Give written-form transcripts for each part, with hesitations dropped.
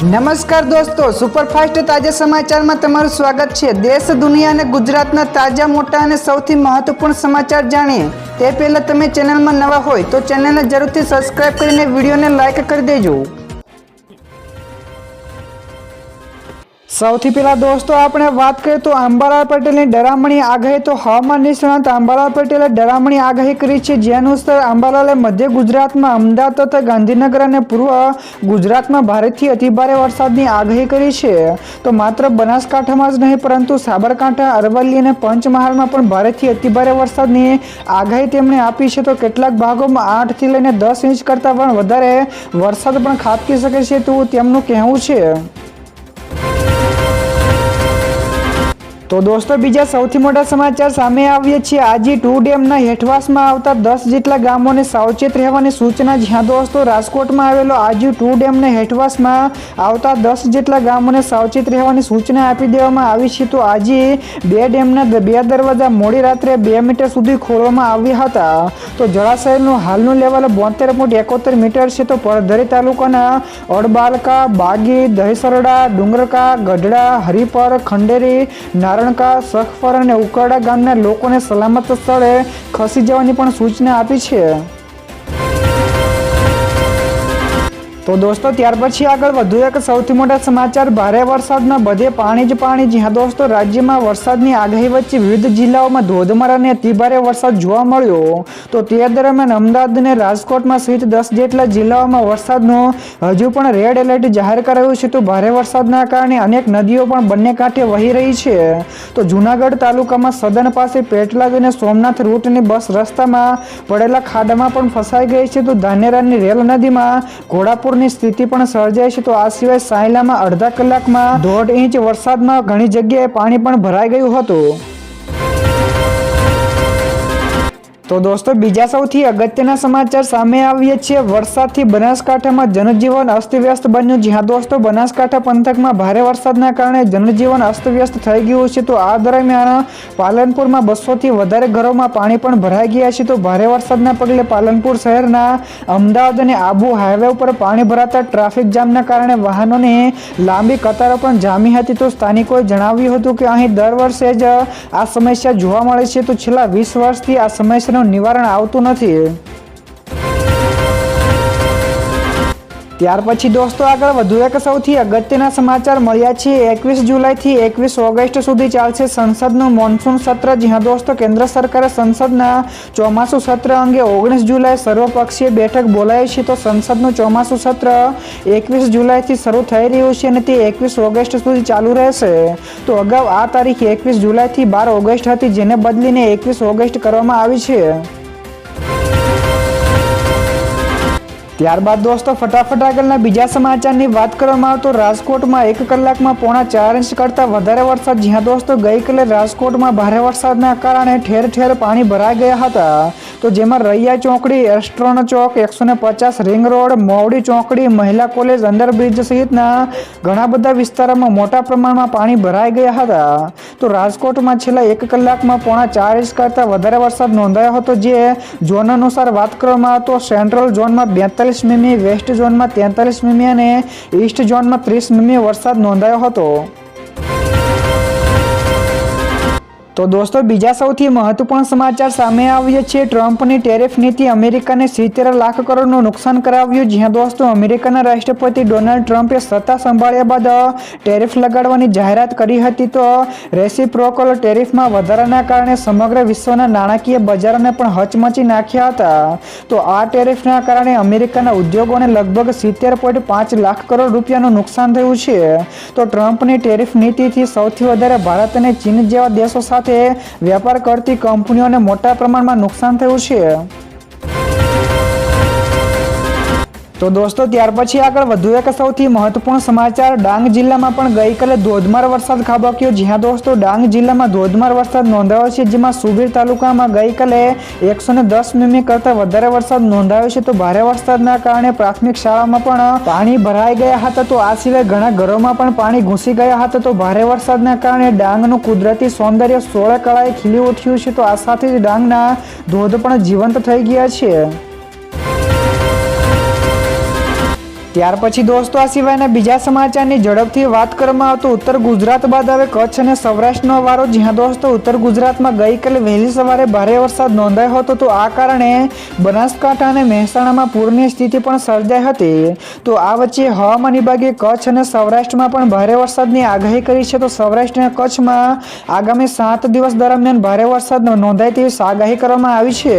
નમસ્કાર દોસ્તો, સુપરફાસ્ટ તાજા સમાચારમાં તમારું સ્વાગત છે। દેશ, દુનિયા અને ગુજરાતના તાજા, મોટા અને સૌથી મહત્વપૂર્ણ સમાચાર જાણીએ તે પહેલા તમે ચેનલમાં નવા હોય તો ચેનલને જરૂરથી સબસ્ક્રાઇબ કરીને વિડીયોને લાઇક કરી દેજો। સૌથી પહેલા દોસ્તો આપણે વાત કરીએ તો અંબાલાલ પટેલની ડરામણી આગાહી। તો હવામાન નિષ્ણાત અંબાલાલ પટેલે ડરામણી આગાહી કરી છે, જે અનુસાર અંબાલાલે મધ્ય ગુજરાતમાં, અમદાવાદ તથા ગાંધીનગર અને પૂર્વ ગુજરાતમાં ભારેથી અતિભારે વરસાદની આગાહી કરી છે। તો માત્ર બનાસકાંઠામાં જ નહીં પરંતુ સાબરકાંઠા, અરવલ્લી અને પંચમહાલમાં પણ ભારેથી અતિભારે વરસાદની આગાહી તેમણે આપી છે। તો કેટલાક ભાગોમાં 8 થી લઈને 10 ઇંચ કરતાં પણ વધારે વરસાદ પણ ખાબકી શકે છે તેવું તેમનું કહેવું છે। તો દોસ્તો બીજા સૌથી મોટા સમાચાર સામે આવીએ છીએ। આજી 2 ડેમના હેઠવાસમાં આવતા 10 જેટલા ગામોને સાવચેત રહેવાની સૂચના। જ્યાં દોસ્તો રાજકોટમાં આવેલો આજી 2 ડેમના હેઠવાસમાં આવતા 10 જેટલા ગામોને સાવચેત રહેવાની સૂચના આપી દેવામાં આવી છે। તો આજી 2 ડેમના 2 દરવાજા મોડી રાત્રે 2 મીટર સુધી ખોલવામાં આવ્યા હતા। તો જળાશયનું હાલનું લેવલ 72.71 મીટર છે। તો પરધરી તાલુકાના અડબાલકા, બાગી, દહીસરડા, ડુંગરકા, ગઢડા, હરિપર, ખંડેરી, નારણકા, સખપર અને ઉકરડા ગામના લોકોને સલામત સ્થળે ખસી જવાની પણ સૂચના આપી છે। તો દોસ્તો ત્યાર પછી આગળ વધુ એક સૌથી મોટા સમાચાર। ભારે વરસાદમાં બધે પાણી જ પાણી। જ્યાં દોસ્તો રાજ્યમાં વરસાદની આગાહી વચ્ચે વિવિધ જિલ્લાઓમાં ધોધમાર અને અતિભારે વરસાદ જોવા મળ્યો। તો તે દરમિયાન અમદાવાદ અને રાજકોટમાં સહિત 10 જેટલા જિલ્લાઓમાં વરસાદનું હજુ પણ રેડ એલર્ટ જાહેર કરાયું છે। તો ભારે વરસાદના કારણે અનેક નદીઓ પણ બંને કાંઠે વહી રહી છે। તો જૂનાગઢ તાલુકામાં સદન પાસે પેટલાદ અને સોમનાથ રૂટની બસ રસ્તામાં પડેલા ખાડામાં પણ ફસાઈ ગઈ છે। તો ધાનેરાની રેલ નદીમાં ઘોડાપુર ની સ્થિતિ પણ સર્જાય છે। તો આ સિવાય સાયલામાં અડધા કલાકમાં 1.5 ઇંચ વરસાદમાં ઘણી જગ્યાએ પાણી પણ ભરાઈ ગયું હતું। તો દોસ્તો બીજા સૌથી અગત્યના સમાચાર સામે આવીએ છીએ। વરસાદથી બનાસકાંઠામાં જનજીવન અસ્તવ્યસ્ત બન્યું। જ્યાં દોસ્તો બનાસકાંઠા પંથકમાં ભારે વરસાદના કારણે જનજીવન અસ્તવ્યસ્ત થઈ ગયું છે। તો આ દરમિયાન પાલનપુરમાં 200 થી વધારે ઘરોમાં પાણી પણ ભરાઈ ગયા છે। તો ભારે વરસાદના પગલે પાલનપુર શહેરના અમદાવાદ અને આબુ હાઈવે ઉપર પાણી ભરાતા ટ્રાફિક જામના કારણે વાહનોની લાંબી કતારો પણ જામી હતી। તો સ્થાનિકોએ જણાવ્યું હતું કે અહીં દર વર્ષે જ આ સમસ્યા જોવા મળે છે। તો છેલ્લા 20 વર્ષથી આ સમસ્યાનું નિવારણ આવતું નથી। ત્યાર પછી દોસ્તો આગળ વધુ એક સૌથી અગત્યના સમાચાર મળ્યા છે। 21 જુલાઈથી 21 ઓગસ્ટ સુધી ચાલશે સંસદનું મોન્સૂન સત્ર। જ્યાં દોસ્તો કેન્દ્ર સરકારે સંસદના ચોમાસુ સત્ર અંગે 19 જુલાઈ સર્વપક્ષીય બેઠક બોલાવી છે। તો સંસદનું ચોમાસુ સત્ર 21 જુલાઈથી શરૂ થઈ રહ્યું છે અને તે 21 ઓગસ્ટ સુધી ચાલુ રહેશે। તો અગાઉ આ તારીખ 21 જુલાઈથી 12 ઓગસ્ટ હતી, જેને બદલીને 21 ઓગસ્ટ કરવામાં આવી છે। ત્યારબાદ દોસ્તો ફટાફટ આગળના બીજા સમાચારની વાત કરવામાં આવે તો રાજકોટમાં 1 કલાકમાં 4.5 ઇંચ કરતાં વધારે વરસાદ। જ્યાં દોસ્તો ગઈકાલે રાજકોટમાં ભારે વરસાદના કારણે ઠેર ઠેર પાણી ભરાઈ ગયા હતા। તો જેમાં રૈયા ચોકડી, એસ્ટ્રોન ચોક, 150 રિંગ રોડ, મોવડી ચોકડી, મહિલા કોલેજ, અંડરબ્રિજ સહિતના ઘણા બધા વિસ્તારોમાં મોટા પ્રમાણમાં પાણી ભરાઈ ગયા હતા। તો રાજકોટમાં છેલ્લા 1 કલાકમાં 4.5 ઇંચ કરતાં વધારે વરસાદ નોંધાયો હતો। જે ઝોન અનુસાર વાત કરવામાં આવે તો સેન્ટ્રલ ઝોનમાં 42 મીમી, વેસ્ટ ઝોનમાં 43 મીમી અને ઈસ્ટ ઝોનમાં 30 મીમી વરસાદ નોંધાયો હતો। તો દોસ્તો બીજા સૌથી મહત્વપૂર્ણ સમાચાર સામે આવીએ છીએ। ટ્રમ્પની ટેરિફ નીતિ અમેરિકાને 70 લાખ કરોડનું નુકસાન કરાવ્યું। જ્યાં દોસ્તો અમેરિકાના રાષ્ટ્રપતિ ડોનાલ્ડ ટ્રમ્પે સત્તા સંભાળ્યા બાદ ટેરિફ લગાડવાની જાહેરાત કરી હતી। તો રેસિપ્રોકલ ટેરિફમાં વધારાના કારણે સમગ્ર વિશ્વના નાણાકીય બજારોને પણ હચમચી નાખ્યા હતા। તો આ ટેરિફના કારણે અમેરિકાના ઉદ્યોગોને લગભગ 70.5 લાખ કરોડ રૂપિયાનું નુકસાન થયું છે। તો ટ્રમ્પની ટેરિફ નીતિથી સૌથી વધારે ભારત અને ચીન જેવા દેશો સાથે વેપાર કરતી કંપનીઓને મોટા પ્રમાણમાં નુકસાન થયું છે। તો દોસ્તો ત્યાર પછી આગળ વધુ એક સૌથી મહત્વપૂર્ણ સમાચાર। ડાંગ જિલ્લામાં પણ ગઈકાલે ધોધમાર વરસાદ ખાબક્યો। જ્યાં દોસ્તો ડાંગ જિલ્લામાં ધોધમાર વરસાદ નોંધાયો છે। જેમાં સુબીર તાલુકામાં ગઈકાલે 110 મીમી કરતાં વધારે વરસાદ નોંધાયો છે। તો ભારે વરસાદના કારણે પ્રાથમિક શાળામાં પણ પાણી ભરાઈ ગયા હતા। તો આ સિવાય ઘણા ઘરોમાં પણ પાણી ઘૂસી ગયા હતા। તો ભારે વરસાદના કારણે ડાંગનું કુદરતી સૌંદર્ય 16 કળાએ ખીલી ઉઠ્યું છે। તો આ સાથે જ ડાંગના ધોધ પણ જીવંત થઈ ગયા છે। ત્યાર પછી દોસ્તો આ સિવાયના બીજા સમાચારની ઝડપથી વાત કરવામાં આવે તો ઉત્તર ગુજરાત બાદ હવે કચ્છ અને સૌરાષ્ટ્રનો વારો, જ્યાં દોસ્તો ઉત્તર ગુજરાતમાં ગઈકાલે વહેલી સવારે ભારે વરસાદ નોંધાયો હતો. તો આ કારણે બનાસકાંઠા અને મહેસાણામાં પૂરની સ્થિતિ પણ સર્જાઈ હતી. તો આ વચ્ચે હવામાન વિભાગે કચ્છ અને સૌરાષ્ટ્રમાં પણ ભારે વરસાદની આગાહી કરી છે. તો સૌરાષ્ટ્ર અને કચ્છમાં આગામી 7 દિવસ દરમિયાન ભારે વરસાદ નોંધાય તેવી આગાહી કરવામાં આવી છે.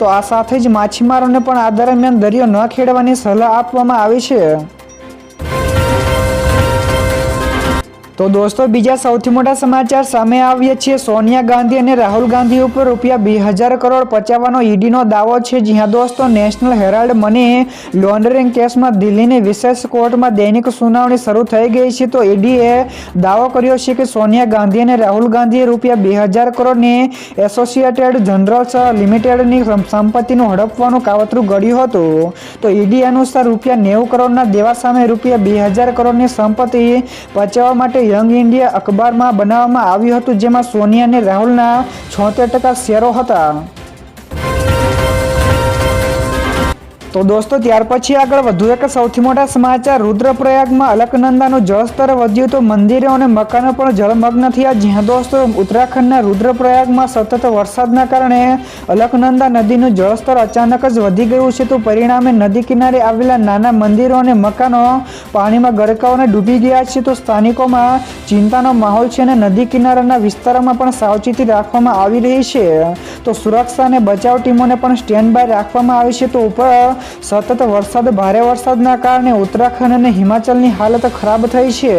તો આ સાથે જ માછીમારોને પણ આ દરમિયાન દરિયો ન ખેડવાની સલાહ આપવામાં આવી છે. તો દોસ્તો બીજા સૌથી મોટા સમાચાર સામે આવ્યા છે. સોનિયા ગાંધી અને રાહુલ ગાંધી ઉપર ₹2000 કરોડ પચાવવાનો ઈડીનો દાવો છે. જ્યાં દોસ્તો નેશનલ હેરાલ્ડ મની લોન્ડરિંગ કેસમાં દિલ્હીની વિશેષ કોર્ટમાં દૈનિક સુનાવણી શરૂ થઈ ગઈ છે. તો ઈડીએ દાવો કર્યો છે કે સોનિયા ગાંધી અને રાહુલ ગાંધીએ ₹2000 કરોડની એસોસિએટેડ જનરલ્સ લિમિટેડની સંપત્તિનું હડપવાનું કાવતરું ઘડ્યું હતું. તો ઈડી અનુસાર ₹90 કરોડના દેવા સામે ₹2000 કરોડની સંપત્તિ પચાવવા માટે યંગ ઇન્ડિયા અખબારમાં બનાવવામાં આવ્યું હતું, જેમાં સોનિયા અને રાહુલના 76% શેરો હતા. તો દોસ્તો ત્યાર પછી આગળ વધુ એક સૌથી મોટા સમાચાર. રુદ્રપ્રયાગમાં અલકનંદાનું જળસ્તર વધ્યું તો મંદિરો અને મકાનો પણ જળમગ્ન થયા. જ્યાં દોસ્તો ઉત્તરાખંડના રુદ્રપ્રયાગમાં સતત વરસાદના કારણે અલકનંદા નદીનું જળસ્તર અચાનક જ વધી ગયું છે. તો પરિણામે નદી કિનારે આવેલા નાના મંદિરો અને મકાનો પાણીમાં ગરકાવને ડૂબી ગયા છે. તો સ્થાનિકોમાં ચિંતાનો માહોલ છે અને નદી કિનારાના વિસ્તારોમાં પણ સાવચેતી રાખવામાં આવી રહી છે. તો સુરક્ષા અને બચાવ ટીમોને પણ સ્ટેન્ડ બાય રાખવામાં આવી છે. તો ઉપર સતત ભારે વરસાદના કારણે ઉત્તરાખંડ અને હિમાચલની હાલત ખરાબ થઈ છે.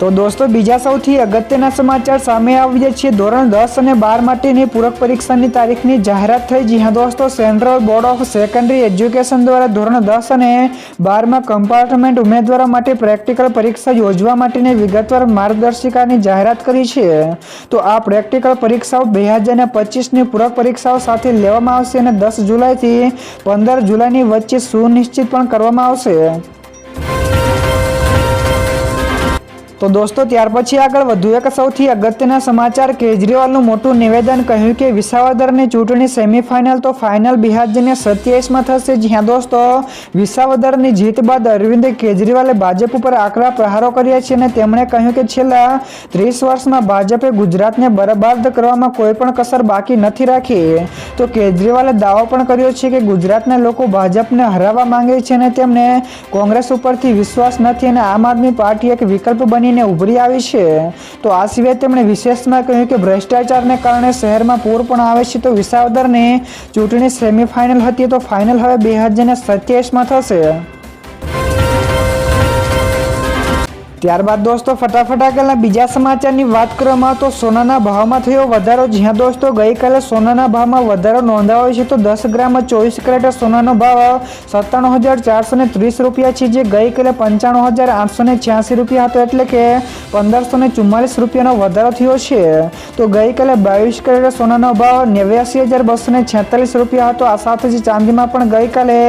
તો દોસ્તો બીજા સૌથી અગત્યના સમાચાર સામે આવ્યા છે. ધોરણ 10 અને 12 માટેની પૂરક પરીક્ષાની તારીખની જાહેરાત થઈ. જ્યાં દોસ્તો central board of secondary education દ્વારા ધોરણ 10 અને 12માં કમ્પાર્ટમેન્ટ ઉમેદવારો માટે પ્રેક્ટિકલ પરીક્ષા યોજવા માટેની વિગતવાર માર્ગદર્શિકાની જાહેરાત કરી છે. તો આ પ્રેક્ટિકલ પરીક્ષાઓ 2025ની પૂરક પરીક્ષાઓ સાથે લેવામાં આવશે અને 10 જુલાઈથી 15 જુલાઈની વચ્ચે સુનિશ્ચિત પણ કરવામાં આવશે. તો દોસ્તો ત્યાર પછી આગળ વધુ એક સૌથી અગત્યના સમાચાર. કેજરીવાલનું મોટું નિવેદન, કહ્યું કે વિસાવદરની ચૂંટણી સેમીફાઇનલ તો ફાઇનલ 2027માં થશે. જ્યાં દોસ્તો વિસાવદરની જીત બાદ અરવિંદ કેજરીવાલે ભાજપ ઉપર આકરા પ્રહારો કર્યા છે અને તેમણે કહ્યું કે છેલ્લા 30 વર્ષમાં ભાજપે ગુજરાતને બરબાદ કરવામાં કોઈ પણ કસર બાકી નથી રાખી. તો કેજરીવાલે દાવો પણ કર્યો છે કે ગુજરાતના લોકો ભાજપને હરાવવા માંગે છે અને તેમને કોંગ્રેસ ઉપરથી વિશ્વાસ નથી અને આમ આદમી પાર્ટી એક વિકલ્પ બની ઉભરી આવી છે. તો આ સિવાય તેમણે વિશેષમાં કહ્યું કે ભ્રષ્ટાચારને કારણે શહેરમાં પૂર પણ આવે છે. તો વિસાવદરની ચૂંટણી સેમીફાઇનલ હતી તો ફાઇનલ હવે 2027માં થશે. ત્યારબાદ દોસ્તો ફટાફટ આગળના બીજા સમાચારની વાત કરવામાં તો સોનાના ભાવમાં થયો વધારો. જ્યાં દોસ્તો ગઈકાલે સોનાના ભાવમાં વધારો નોંધાયો છે. તો 10 ગ્રામમાં 24 કેરેટ સોનાનો ભાવ ₹97,430 છે, જે ગઈકાલે ₹95,886 હતો, એટલે કે ₹1,544 વધારો થયો છે. તો ગઈકાલે 22 કેરેટ સોનાનો ભાવ ₹89,246 હતો. આ સાથે જ ચાંદીમાં પણ ગઈકાલે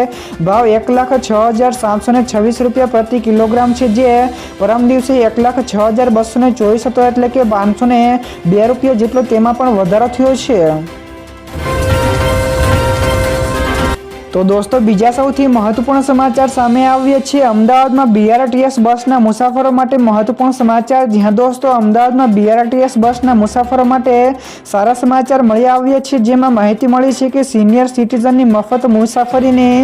ભાવ ₹1,06,726 પ્રતિ કિલોગ્રામ છે, જે પરમ દિવસે ₹1,06,224 હતો, એટલે કે ₹502 જેટલો તેમાં પણ વધારો થયો છે. તો દોસ્તો બીજા સૌથી મહત્વપૂર્ણ સમાચાર સામે આવ્યા છે. અમદાવાદમાં BRTS બસના મુસાફરો માટે મહત્વપૂર્ણ સમાચાર. જ્યાં દોસ્તો અમદાવાદમાં BRTS બસના મુસાફરો માટે સારા સમાચાર મળી આવ્યા છે. જેમાં માહિતી મળી છે કે સિનિયર સિટીઝનની મફત મુસાફરીની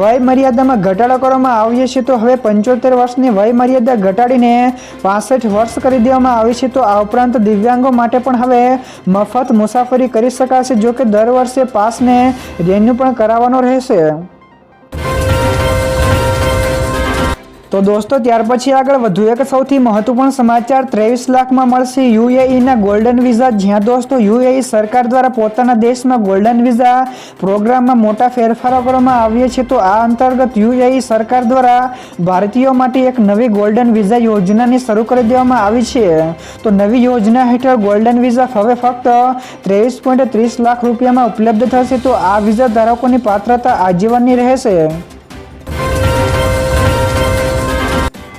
વય મર્યાદામાં ઘટાડો કરવામાં આવ્યો છે. તો હવે 75 વર્ષની વય મર્યાદા ઘટાડીને 65 વર્ષ કરી દેવામાં આવી છે. તો આ ઉપરાંત દિવ્યાંગો માટે પણ હવે મફત મુસાફરી કરી શકાશે. જો કે દર વર્ષે પાસને રિન્યુ પણ કરાવવાનો રહેશે. તો દોસ્તો ત્યાર પછી આગળ વધુ એક સૌથી મહત્વપૂર્ણ સમાચાર. 23 લાખમાં મળશે UAEના ગોલ્ડન વિઝા. જ્યાં દોસ્તો UAE સરકાર દ્વારા પોતાના દેશમાં ગોલ્ડન વિઝા પ્રોગ્રામમાં મોટા ફેરફારો કરવામાં આવ્યા છે. તો આ અંતર્ગત UAE સરકાર દ્વારા ભારતીયો માટે એક નવી ગોલ્ડન વિઝા યોજનાની શરૂ કરી દેવામાં આવી છે. તો નવી યોજના હેઠળ ગોલ્ડન વિઝા હવે ફક્ત ₹23.30 લાખ ઉપલબ્ધ થશે. તો આ વિઝા ધારકોની પાત્રતા આજીવનની રહેશે.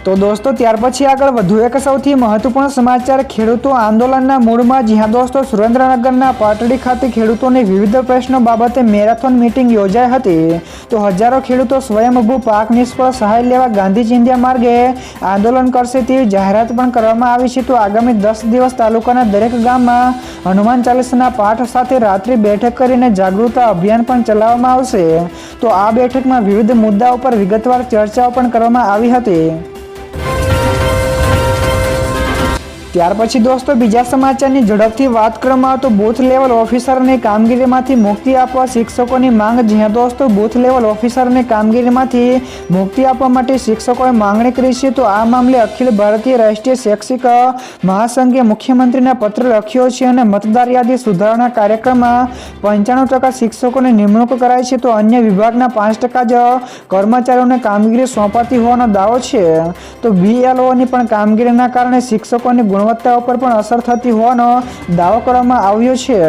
તો દોસ્તો ત્યાર પછી આગળ વધુ એક સૌથી મહત્વપૂર્ણ સમાચાર ખેડૂતો આંદોલનના મૂડમાં, જ્યાં દોસ્તો સુરેન્દ્રનગરના પાટડી ખાતે ખેડૂતોની વિવિધ પ્રશ્નો બાબતે મેરેથોન મીટિંગ યોજાઈ હતી. તો હજારો ખેડૂતો સ્વયંભૂ પાક નિષ્ફળ સહાય લેવા ગાંધી ચિંધ્યા માર્ગે આંદોલન કરશે તેવી જાહેરાત પણ કરવામાં આવી છે. તો આગામી 10 દિવસ તાલુકાના દરેક ગામમાં હનુમાન ચાલીસાના પાઠ સાથે રાત્રિ બેઠક કરીને જાગૃતતા અભિયાન પણ ચલાવવામાં આવશે. તો આ બેઠકમાં વિવિધ મુદ્દાઓ પર વિગતવાર ચર્ચાઓ પણ કરવામાં આવી હતી. ત્યાર પછી દોસ્તો બીજા સમાચારની ઝડપથી વાત કરવામાં આવે તો બૂથ લેવલ ઓફિસરની કામગીરીમાંથી મુક્તિ આપવા શિક્ષકોની માંગ. જ્યાં દોસ્તો બૂથ લેવલ ઓફિસરની કામગીરીમાંથી મુક્તિ આપવા માટે શિક્ષકોએ માંગણી કરી છે. તો આ મામલે અખિલ ભારતીય રાષ્ટ્રીય શૈક્ષિક મહાસંઘે મુખ્યમંત્રીને પત્ર લખ્યો છે અને મતદાર યાદી સુધારણા કાર્યક્રમમાં 95% શિક્ષકોની નિમણૂક કરાઈ છે. તો અન્ય વિભાગના 5% જ કર્મચારીઓને કામગીરી સોંપાતી હોવાનો દાવો છે. તો BLOની પણ કામગીરીના કારણે શિક્ષકોની ગુણવત્તા ઉપર પણ અસર થતી હોવાનો દાવો કરવામાં આવ્યો છે.